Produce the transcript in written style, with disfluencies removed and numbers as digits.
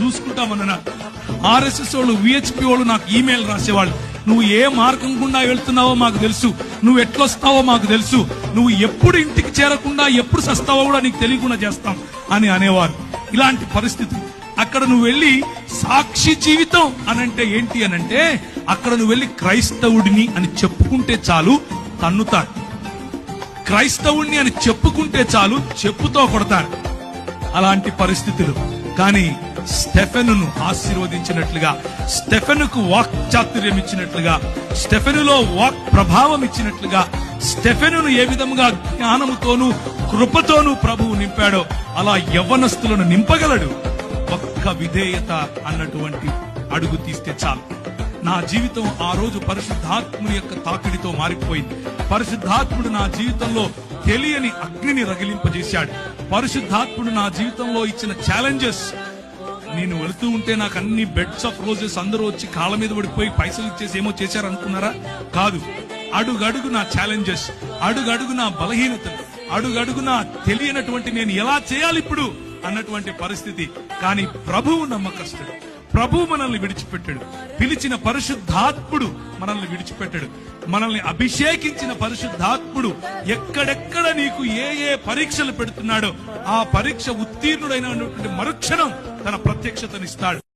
చూసుకుంటామన్నారు. RSS వాళ్ళు, VHP వాళ్ళు నాకు ఈమెయిల్ రాసేవాళ్ళు, నువ్వు ఏ మార్గం గుండా వెళ్తున్నావో మాకు తెలుసు, నువ్వు ఎట్లొస్తావో మాకు తెలుసు, నువ్వు ఎప్పుడు ఇంటికి చేరకుండా ఎప్పుడు సస్తావో కూడా నీకు తెలియకుండా చేస్తాం అని అనేవారు. ఇలాంటి పరిస్థితి. అక్కడ నువ్వు వెళ్ళి సాక్షి జీవితం అనంటే ఏంటి అనంటే, అక్కడ నువ్వు వెళ్ళి క్రైస్తవుడిని అని చెప్పుకుంటే చాలు తన్నుతారు, క్రైస్తవుడిని అని చెప్పుకుంటే చాలు చెప్పుతో కొడతారు. అలాంటి పరిస్థితులు. కానీ స్టెఫెనును ఆశీర్వదించినట్లుగా, స్టెఫెనుకు వాక్ చాతుర్యం ఇచ్చినట్లుగా, స్టెఫెనులో వాక్ ప్రభావం ఇచ్చినట్లుగా, స్టెఫెనును ఏ విధంగా జ్ఞానముతోనూ కృపతోనూ ప్రభువు నింపాడో అలా యవ్వనస్తులను నింపగలడు. ఒక్క విధేయత అన్నటువంటి అడుగు తీస్తే చాలు. నా జీవితం ఆ రోజు పరిశుద్ధాత్ముని యొక్క తాకిడితో మారిపోయింది. పరిశుద్ధాత్ముడు నా జీవితంలో తెలియని అగ్నిని రగిలింపజేశాడు. పరిశుద్ధాత్ముడు నా జీవితంలో ఇచ్చిన ఛాలెంజెస్. నేను వెళుతూ ఉంటే నాకు అన్ని బెడ్స్ ఆఫ్ రోజెస్ అందరూ వచ్చి కాళ్ళ మీద పడిపోయి పైసలు ఇచ్చేసి ఏమో చేశారనుకున్నారా? కాదు. అడుగడుగు నా ఛాలెంజెస్, అడుగడుగు నా బలహీనతలు, అడుగడుగు నా తెలియనటువంటి నేను ఎలా చేయాలి ఇప్పుడు అన్నటువంటి పరిస్థితి. కానీ ప్రభువు నమ్మకస్తుడు. ప్రభువు మనల్ని విడిచిపెట్టాడు. పిలిచిన పరిశుద్ధాత్ముడు మనల్ని విడిచిపెట్టాడు. మనల్ని అభిషేకించిన పరిశుద్ధాత్ముడు ఎక్కడెక్కడ నీకు ఏ ఏ పరీక్షలు పెడుతున్నాడో ఆ పరీక్ష ఉత్తీర్ణుడైనటువంటి మరుక్షణం తన ప్రత్యక్షతనిస్తాడు.